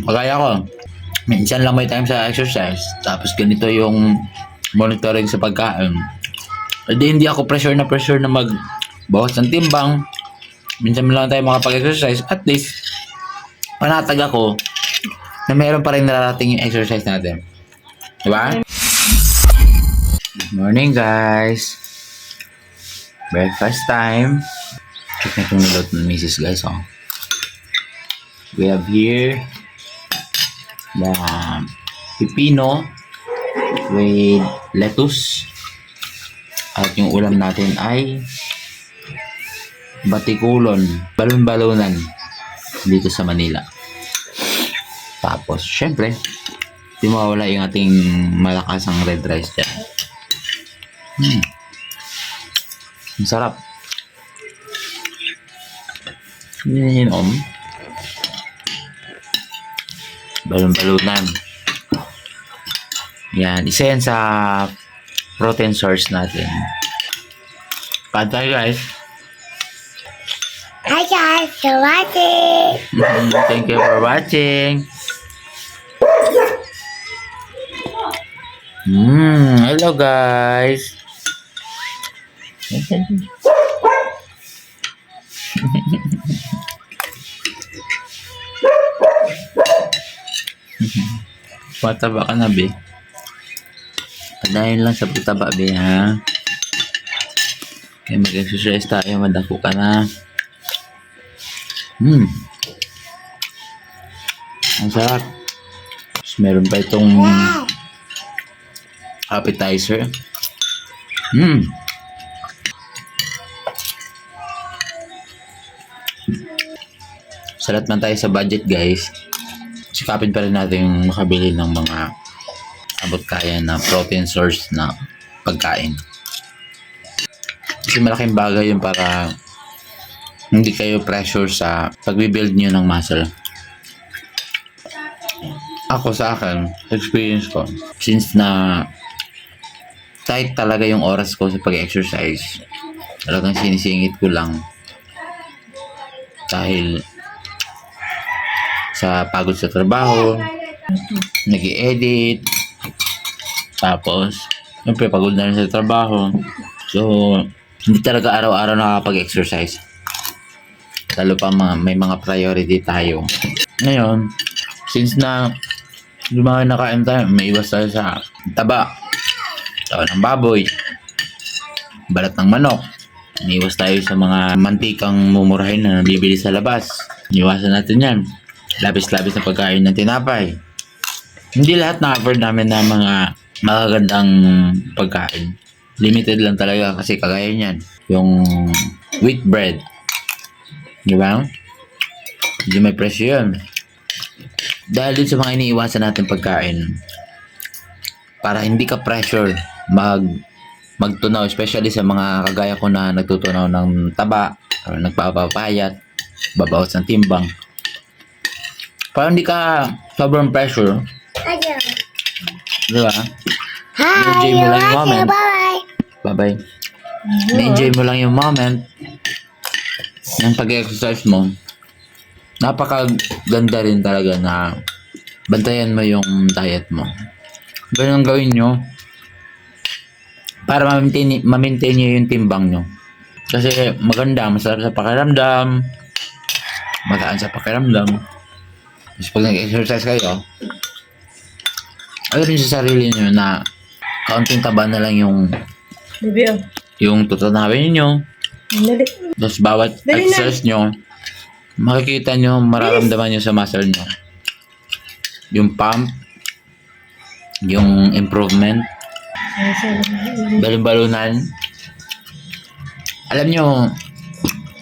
Kagaya ko. Minsan lang may time sa exercise. Tapos ganito yung monitoring sa pagkain. Hindi ako pressure na magbawas ng timbang. Minsan lang tayo makapag-exercise. At least, panatag ako na meron pa rin nararating yung exercise natin. Diba? Good morning, guys. Breakfast time. Check na itong nilot ng misis, guys. Oh. We have here the pipino with lettuce. At yung ulam natin ay batikulon, balon-balonan dito sa Manila. Tapos, syempre, di mawala yung ating malakasang red rice dyan. Ang sarap. Yun, balon-balonan. Yan, isa yan sa protein source natin. Patay, guys. Hi guys, for watching. Thank you for watching. Hello, guys. Pataba ka na, be. Padayon lang sa pataba, be, ha? Kaya mag-exercise tayo, madako ka na. Ang sarap. Tapos meron pa itong appetizer. Salat man tayo sa budget, guys. Sikapin pa rin natin makabili ng mga abot kaya na protein source na pagkain. Kasi malaking bagay yun para hindi kayo pressure sa pagbibuild nyo ng muscle. Ako sa akin, experience ko, since na tight talaga yung oras ko sa pag-exercise, talagang sinisingit ko lang dahil sa pagod sa trabaho, nag-i-edit, tapos siyempre pagod na rin sa trabaho, so hindi talaga araw-araw nakakapag-exercise. Lalo pa may mga priority tayo. Ngayon, since na lumaki na kain tayo, may iwas tayo sa taba ng baboy, balat ng manok. May iwas tayo sa mga mantikang mumurahin na nabibili sa labas. Iwasan natin yan. Labis-labis na pagkain ng tinapay. Hindi lahat na-afford namin na mga magagandang pagkain. Limited lang talaga kasi kagaya niyan. Yung wheat bread. Di ba? Hindi may presyo yun. Dahil dun sa mga iniiwasan natin pagkain, para hindi ka pressure magtunaw, especially sa mga kagaya ko na nagtutunaw ng taba o nagpapapayat, babawas ng timbang. Para hindi ka sobrang pressure, di ba? Hi, Enjoy mo lang yung watching. moment. Bye. Bye-bye. Na-enjoy mo lang yung moment ng pag-exercise mo. Napakaganda rin talaga na bantayan mo yung diet mo. Ganun ang gawin nyo para ma-maintain nyo yung timbang nyo. Kasi maganda, masarap sa pakiramdam, magaan sa pakiramdam. Tapos pag nag-exercise kayo, alam nyo sa sarili nyo na kaunting taba na lang yung tutunawin nyo. Tapos bawat exercise nyo, makikita nyo, mararamdaman nyo sa muscle nyo. Yung pump, yung improvement, balon-balonan. Alam nyo,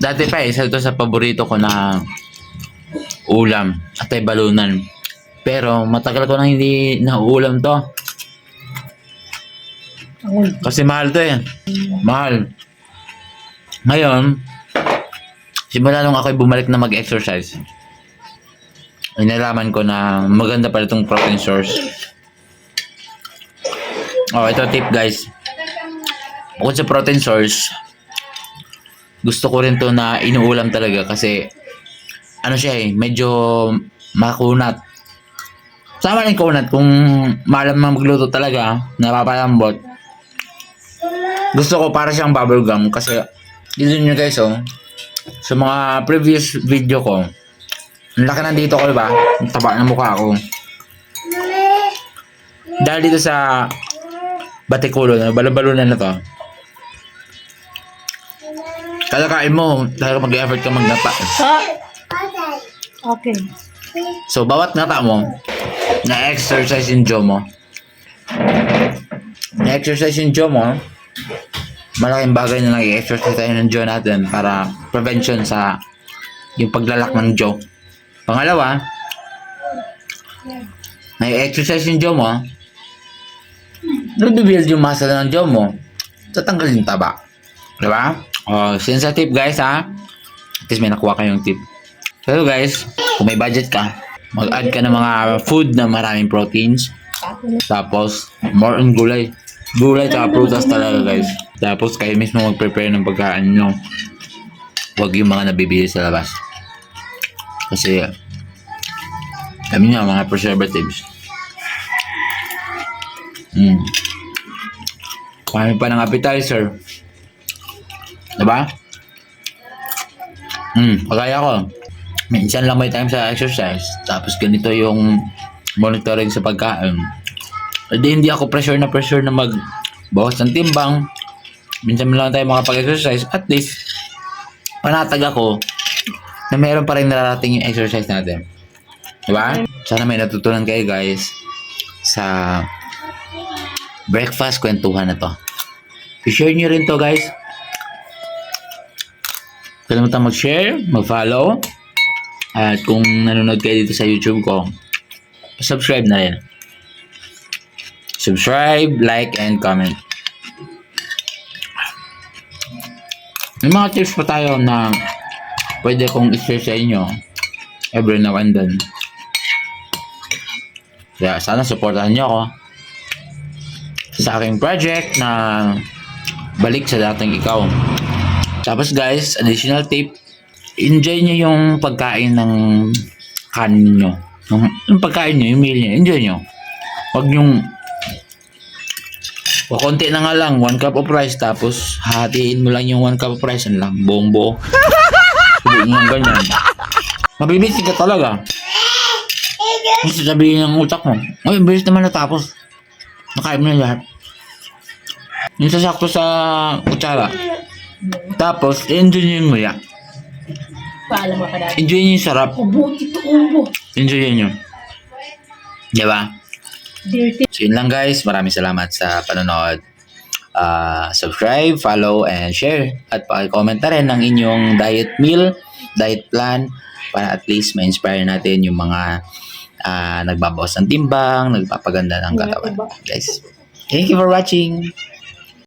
dati pa isa ito sa paborito ko na ulam at ay balunan. Pero matagal ko na hindi nauulam to. Kasi mahal to eh. Mahal. Ngayon, simula nung ako'y bumalik na mag-exercise, ay nalaman ko na maganda pala itong protein source. Oh, ito tip, guys. Bukod sa protein source, gusto ko rin to na inuulam talaga kasi ano siya eh, medyo makunat. Sama rin kunat kung maalam na magluto talaga, napapalambot. Gusto ko para siyang bubblegum kasi dito nyo guys sa mga previous video ko, ang laki nandito ko, diba? Ang taba ng mukha ko. Dahil dito sa batikulo, balo-balunan na to. Kalakain mo, talaga mag-effort ka magnata. Okay. So, bawat ngata mo, na-exercise yung jaw mo. Na-exercise yung jaw mo, malaking bagay na nag-exercise tayo ng jaw natin para prevention sa yung paglalak ng jaw. Pangalawa, nag-exercise yung jaw mo, nag-build yung muscle ng jaw mo, tatanggal yung taba. Diba? Sensitive guys ha. At least may nakuha kayong tip. So guys, kung may budget ka, mag-add ka ng mga food na maraming proteins. Tapos, more on gulay. Gulay at prutas talaga guys. Tapos kayo mismo mag-prepare ng pagkain nyo. Huwag yung mga nabibili sa labas. Kasi, kami nga mga preservatives. Kami pa ng appetizer. Diba? Kagaya ko. Minsan lang may time sa exercise. Tapos ganito yung monitoring sa pagkain. Hindi ako pressure na magbawas ng timbang. Minsan lang tayo makapag-exercise. At least, panatag ako na meron pa rin nararating yung exercise natin. Diba? Sana may natutunan kayo guys sa breakfast kwentuhan na to. I-share nyo rin to guys. Kalimutan mag-share, mag-follow. At kung nanonood kayo dito sa YouTube ko, subscribe na rin. Subscribe, like, and comment. May mga tips pa tayo na pwede kong i-share sa inyo every now and then. Kaya sana supportahan nyo ako sa aking project na balik sa dating ikaw. Tapos guys, additional tip, enjoy nyo yung pagkain ng kanin nyo. Yung pagkain nyo, yung meal nyo, enjoy nyo. Huwag nyong konti na nga lang, 1 cup of rice, tapos hahatiin mo lang yung 1 cup of rice, yun lang, buong buo. Subuin nyo yung ganyan. Mabibisi ka talaga. Kasi sabihin ng utak mo, ay, bilis naman natapos. Nakain mo na lahat. Yung sasakto sa kutsara. Tapos, enjoy nyo yung nguya. Paalam mo ka dati. Enjoy nyo yung sarap. Ubo, ito ubo. Enjoy nyo. Diba? Dirty. So, yun lang guys. Maraming salamat sa panonood. Subscribe, follow, and share. At paki-comment na rin ng inyong diet meal, diet plan, para at least ma-inspire natin yung mga nagbabawas ng timbang, nagpapaganda ng katawan. Guys, thank you for watching.